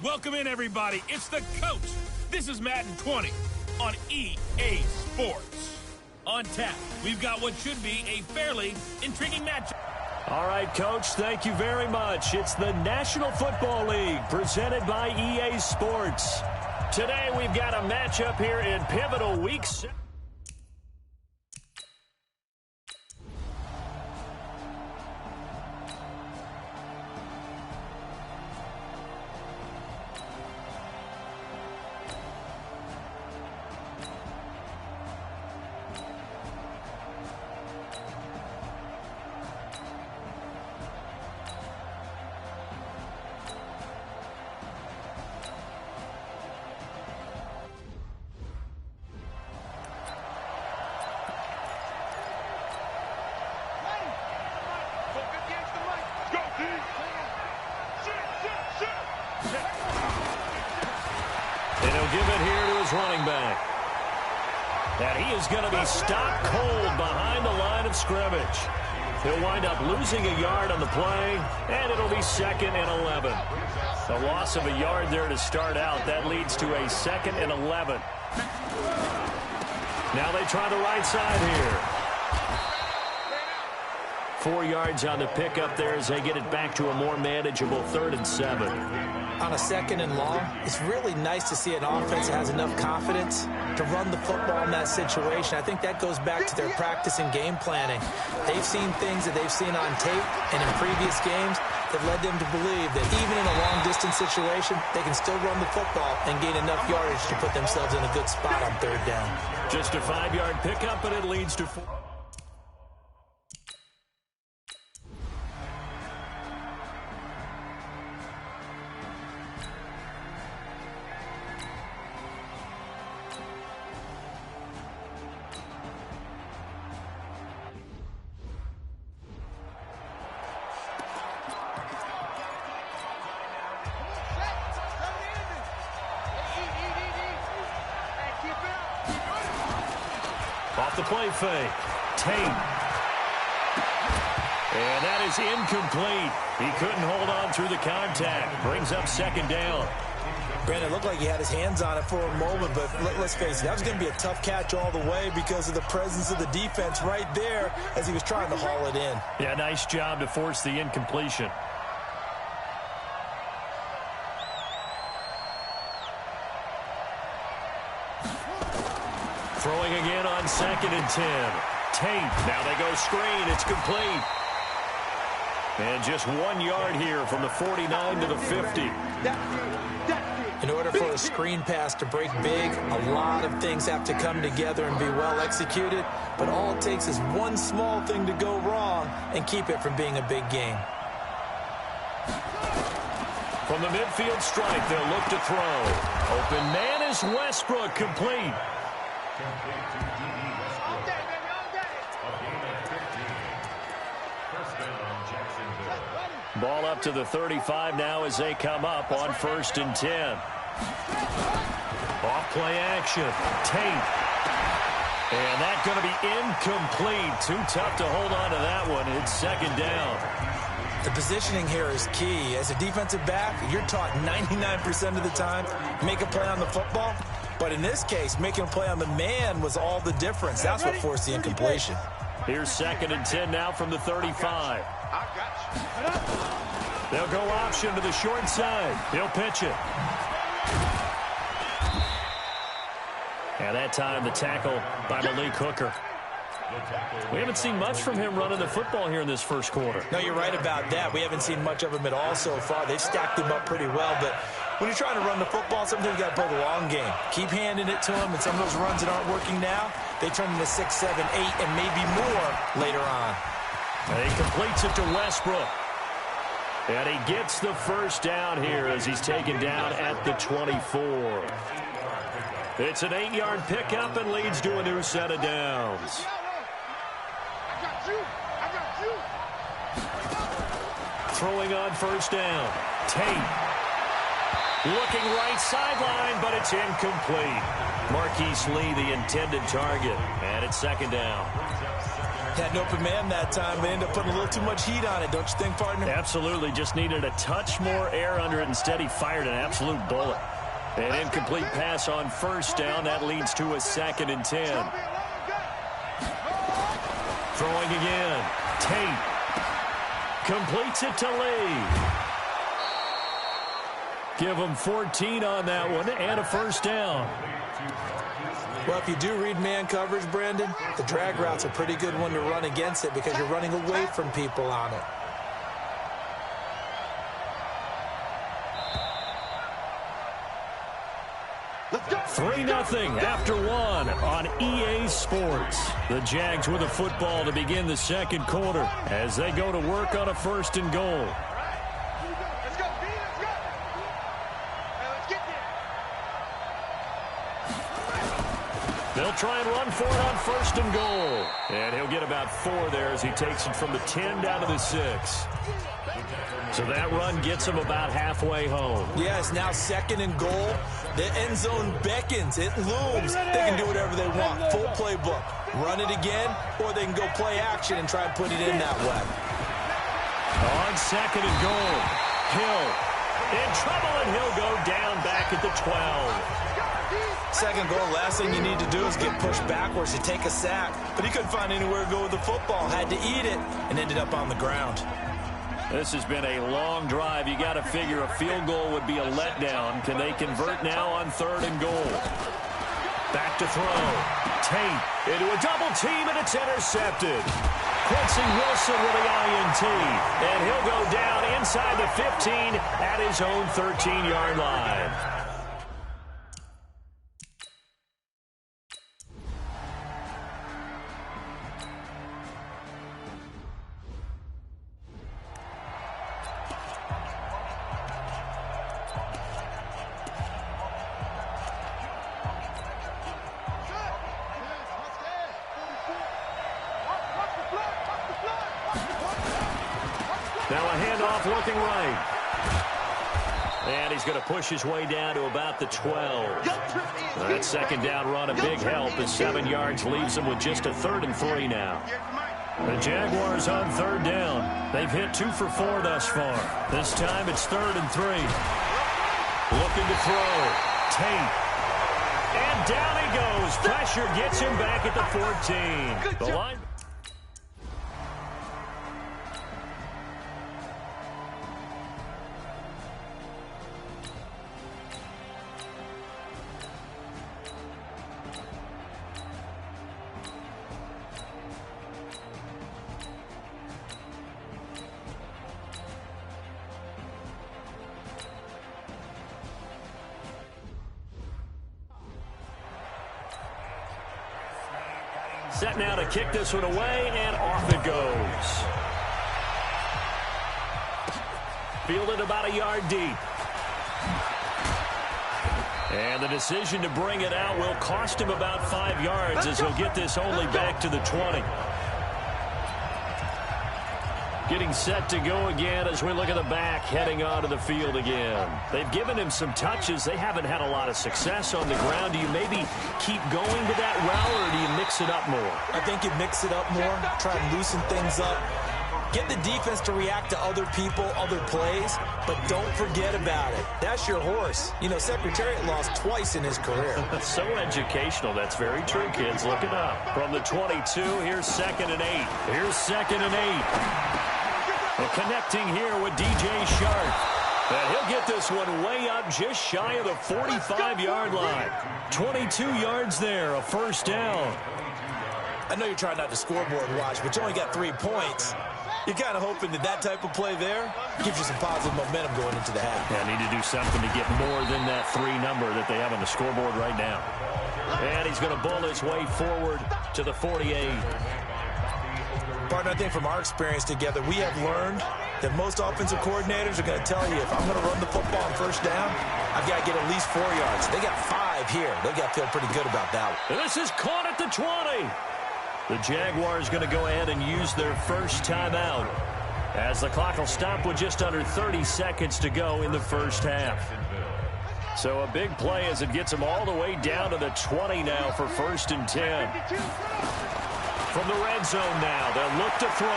Welcome in, everybody. It's the coach. This is Madden 20 on EA Sports. On tap, we've got what should be a fairly intriguing matchup. All right, Coach, thank you very much. It's the National Football League presented by EA Sports. Today, we've got a matchup here in pivotal Week 7. And he'll give it here to his running back. And he is going to be stopped cold behind the line of scrimmage. He'll wind up losing a yard on the play, and it'll be 2nd and 11. A loss of a yard there to start out. That leads to a 2nd and 11. Now they try the right side here. 4 yards on the pickup there as they get it back to a more manageable 3rd and 7. On a 2nd and long, it's really nice to see an offense that has enough confidence to run the football in that situation. I think that goes back to their practice and game planning. They've seen things that they've seen on tape and in previous games that led them to believe that even in a long-distance situation, they can still run the football and gain enough yardage to put themselves in a good spot on 3rd down. Just a 5-yard pickup, and it leads to 4. Off the play fake. Tate. And that is incomplete. He couldn't hold on through the contact. Brings up 2nd down. Brandon, it looked like he had his hands on it for a moment, but let's face it, that was going to be a tough catch all the way because of the presence of the defense right there as he was trying to haul it in. Yeah, nice job to force the incompletion. Throwing again on 2nd and 10. Tate. Now they go screen. It's complete. And just 1 yard here from the 49 to the 50. In order for a screen pass to break big, a lot of things have to come together and be well executed. But all it takes is one small thing to go wrong and keep it from being a big game. From the midfield stripe, they'll look to throw. Open man is Westbrook, complete. Ball up to the 35 now as they come up on 1st and 10. Off play action. Tate. And that's going to be incomplete. Too tough to hold on to that one. It's 2nd down. The positioning here is key. As a defensive back, you're taught 99% of the time, make a play on the football. But in this case, making a play on the man was all the difference. That's what forced the incompletion. Here's 2nd and 10 now from the 35. They'll go option to the short side. He'll pitch it. And that time the tackle by Malik Hooker. We haven't seen much from him running the football here in this first quarter. No, you're right about that. We haven't seen much of him at all so far. They've stacked him up pretty well, but when you're trying to run the football, sometimes you got to play the long game. Keep handing it to him, and some of those runs that aren't working now, they turn into 6, 7, 8, and maybe more later on. And he completes it to Westbrook. And he gets the 1st down here as he's taken down at the 24. It's an 8-yard pickup and leads to a new set of downs. Throwing on 1st down. Tate. Looking right sideline, but it's incomplete. Marquise Lee, the intended target. And it's 2nd down. Had an open man that time, but ended up putting a little too much heat on it, don't you think, partner? Absolutely. Just needed a touch more air under it. Instead, he fired an absolute bullet. An incomplete pass on first down. That leads to a 2nd and 10. Throwing again. Tate. Completes it to Lee. Give him 14 on that one and a first down. Well, if you do read man coverage, Brandon, the drag route's a pretty good one to run against it because you're running away from people on it. Let's go. 3-0 after one on EA Sports. The Jags with a football to begin the second quarter as they go to work on a 1st and goal. Let's go, B, let's go. Hey, let's get there. They'll try and run for it on 1st and goal. And he'll get about 4 there as he takes it from the 10 down to the 6. So that run gets him about halfway home. Yeah, it's now 2nd and goal. The end zone beckons. It looms. They can do whatever they want. Full playbook. Run it again, or they can go play action and try and put it in that way. On 2nd and goal. Hill in trouble, and he'll go down back at the 12. 2nd goal, last thing you need to do is get pushed backwards to take a sack. But he couldn't find anywhere to go with the football. Had to eat it and ended up on the ground. This has been a long drive. You got to figure a field goal would be a letdown. Can they convert now on 3rd and goal? Back to throw. Tate into a double team, and it's intercepted. Quincy Wilson with the INT. And he'll go down inside the 15 at his own 13-yard line. Now a handoff looking right. And he's going to push his way down to about the 12. That 2nd down run a big help as 7 yards leaves him with just a 3rd and 3 now. The Jaguars on 3rd down. They've hit 2 for 4 thus far. This time it's 3rd and 3. Looking to throw. Tate. And down he goes. Pressure gets him back at the 14. The line. Set now to kick this one away, and off it goes. Fielded about a yard deep. And the decision to bring it out will cost him about 5 yards as he'll get this only back to the 20. Getting set to go again as we look at the back heading onto the field again. They've given him some touches. They haven't had a lot of success on the ground. Do you maybe keep going to that route, or do you mix it up more? I think you mix it up more, try and loosen things up. Get the defense to react to other people, other plays, but don't forget about it. That's your horse. You know, Secretariat lost twice in his career. So educational. That's very true, kids. Look it up. From the 22, here's 2nd and 8. Here's 2nd and 8. And connecting here with DJ Sharp. And he'll get this one way up just shy of the 45-yard line. 22 yards there, a 1st down. I know you're trying not to scoreboard watch, but you only got 3 points. You're kind of hoping that type of play there gives you some positive momentum going into the half. Yeah, need to do something to get more than that 3 number that they have on the scoreboard right now. And he's going to bull his way forward to the 48. Partner, I think from our experience together, we have learned that most offensive coordinators are going to tell you, if I'm going to run the football on 1st down, I've got to get at least 4 yards. They got 5 here. They got to feel pretty good about that one. This is caught at the 20. The Jaguars going to go ahead and use their first timeout as the clock will stop with just under 30 seconds to go in the first half. So a big play as it gets them all the way down to the 20 now for 1st and 10. From the red zone now, they'll look to throw.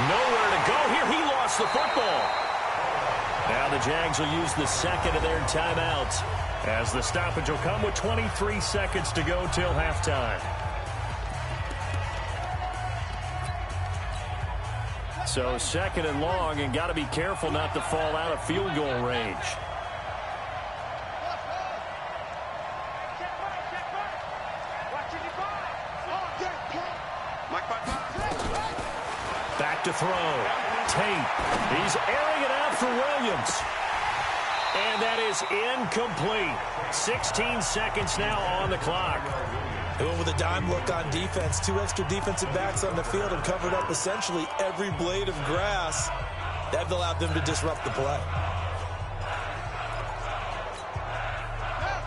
Nowhere to go here. He lost the football. Now the Jags will use the second of their timeouts, as the stoppage will come with 23 seconds to go till halftime. So second and long, and got to be careful not to fall out of field goal range. Back to throw. Tate. He's airing it out for Williams. And that is incomplete. 16 seconds now on the clock. They went with a dime look on defense. 2 extra defensive backs on the field and covered up essentially every blade of grass. That allowed them to disrupt the play.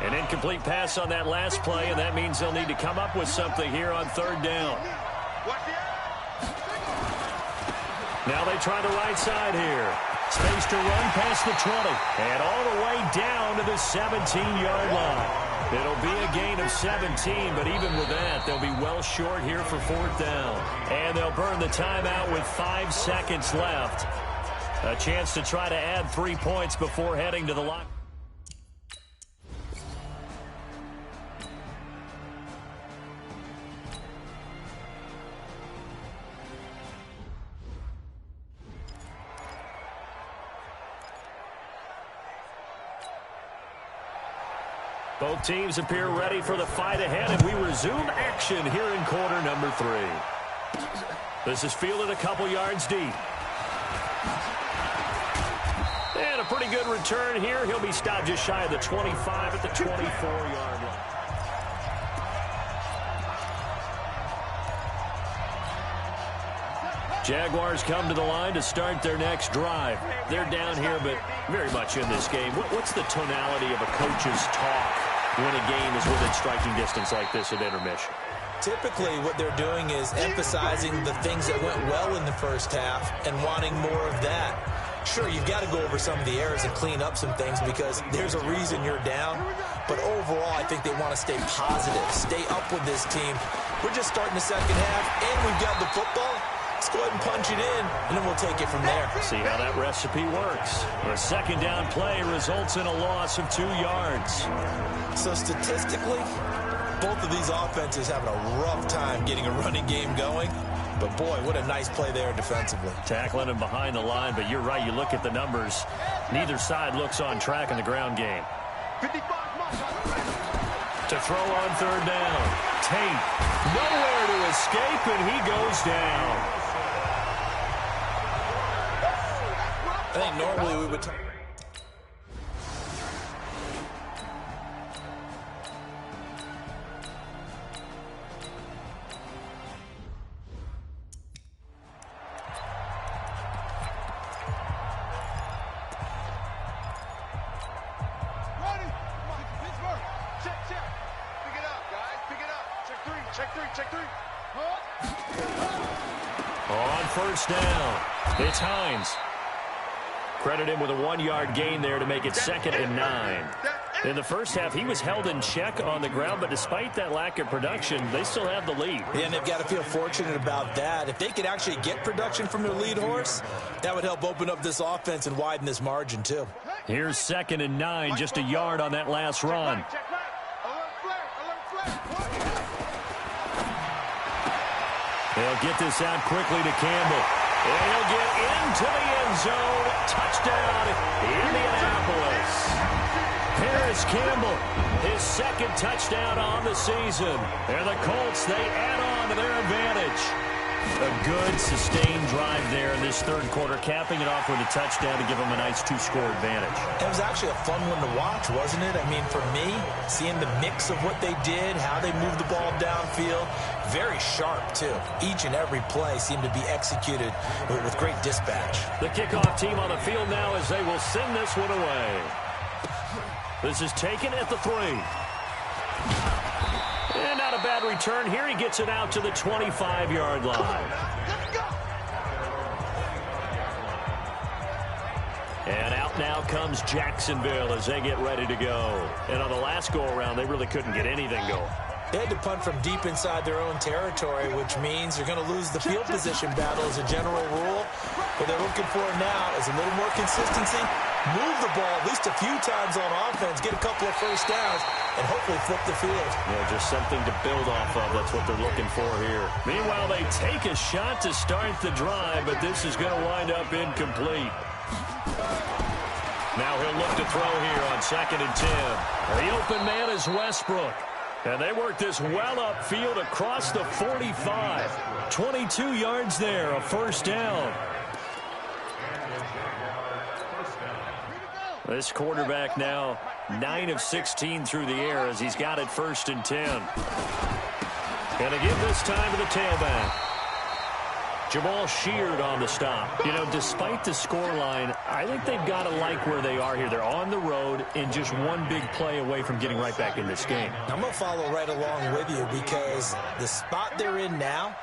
An incomplete pass on that last play, and that means they'll need to come up with something here on third down. Now they try the right side here. Space to run past the 20. And all the way down to the 17-yard line. It'll be a gain of 17, but even with that, they'll be well short here for fourth down. And they'll burn the timeout with 5 seconds left. A chance to try to add 3 points before heading to the line. Both teams appear ready for the fight ahead, and we resume action here in quarter number 3. This is fielded a couple yards deep. And a pretty good return here. He'll be stopped just shy of the 25 at the 24-yard line. Jaguars come to the line to start their next drive. They're down here, but very much in this game. What's the tonality of a coach's talk when a game is within striking distance like this at intermission? Typically, what they're doing is emphasizing the things that went well in the first half and wanting more of that. Sure, you've got to go over some of the errors and clean up some things because there's a reason you're down. But overall, I think they want to stay positive, stay up with this team. We're just starting the second half, and we've got the football. Let's go ahead and punch it in, and then we'll take it from there. See how that recipe works. A second down play results in a loss of 2 yards. So statistically, both of these offenses having a rough time getting a running game going. But, boy, what a nice play there defensively. Tackling him behind the line, but you're right. You look at the numbers. Neither side looks on track in the ground game. To throw on third down. Tate, nowhere to escape, and he goes down. I think normally we would... On first down, it's Hines. Credit him with a 1-yard gain there to make it 2nd and 9. In the first half, he was held in check on the ground, but despite that lack of production, they still have the lead. Yeah, and they've got to feel fortunate about that. If they could actually get production from their lead horse, that would help open up this offense and widen this margin, too. Here's 2nd and 9, just a yard on that last run. They'll get this out quickly to Campbell. And he'll get into the end zone. Touchdown, Indianapolis. Harris Campbell, his 2nd touchdown on the season. And the Colts, they add on to their advantage. A good, sustained drive there in this third quarter, capping it off with a touchdown to give them a nice 2-score advantage. It was actually a fun one to watch, wasn't it? I mean, for me, seeing the mix of what they did, how they moved the ball downfield, very sharp, too. Each and every play seemed to be executed with great dispatch. The kickoff team on the field now as they will send this one away. This is taken at the 3. And not a bad return here. He gets it out to the 25-yard line. And out now comes Jacksonville as they get ready to go. And on the last go-around, they really couldn't get anything going. They had to punt from deep inside their own territory, which means you're going to lose the field position battle as a general rule. What they're looking for now is a little more consistency, move the ball at least a few times on offense, get a couple of first downs, and hopefully flip the field. Yeah, just something to build off of. That's what they're looking for here. Meanwhile, they take a shot to start the drive, but this is going to wind up incomplete. Now he'll look to throw here on 2nd and 10. The open man is Westbrook. And they work this well upfield across the 45. 22 yards there, a first down. This quarterback now 9 of 16 through the air as he's got it 1st and 10. Going to give this time to the tailback. Jamal Sheard on the stop. You know, despite the scoreline, I think they've got to like where they are here. They're on the road and just one big play away from getting right back in this game. I'm going to follow right along with you because the spot they're in now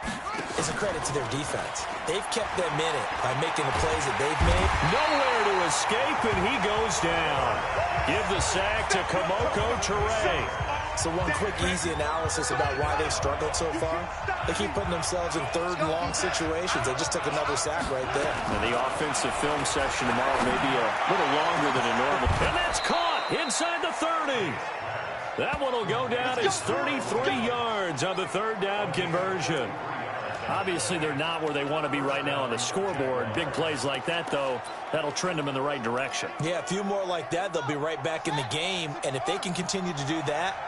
is a credit to their defense. They've kept them in it by making the plays that they've made. Nowhere to escape, and he goes down. Give the sack to Kamoko Toure. So one quick, easy analysis about why they've struggled so far. They keep putting themselves in 3rd and long situations. They just took another sack right there. And the offensive film session tomorrow may be a little longer than a normal. And that's caught inside the 30. That one will go down as 33 yards on the 3rd down conversion. Obviously, they're not where they want to be right now on the scoreboard. Big plays like that, though, that'll trend them in the right direction. Yeah, a few more like that, they'll be right back in the game. And if they can continue to do that,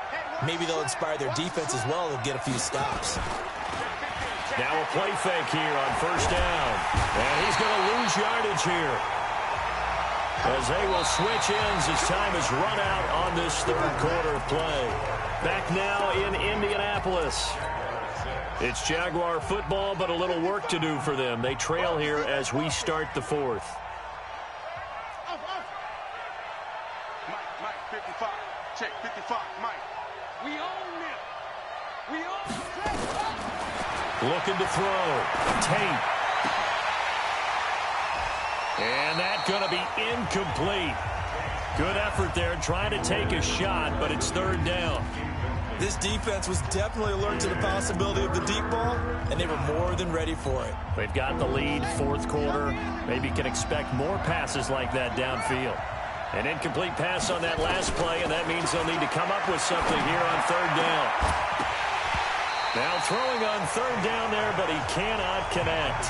maybe they'll inspire their defense as well. They'll get a few stops. Now a play fake here on 1st down. And he's going to lose yardage here, as they will switch ends as time is run out on this 3rd quarter of play. Back now in Indianapolis. It's Jaguar football, but a little work to do for them. They trail here as we start the 4th. Mike, 55. Check, 55, Mike. We own it. We own it. Looking to throw. Tate. And that's going to be incomplete. Good effort there, trying to take a shot, but it's 3rd down. This defense was definitely alert to the possibility of the deep ball, and they were more than ready for it. They've got the lead, 4th quarter. Maybe can expect more passes like that downfield. An incomplete pass on that last play, and that means they'll need to come up with something here on 3rd down. Now throwing on 3rd down there, but he cannot connect.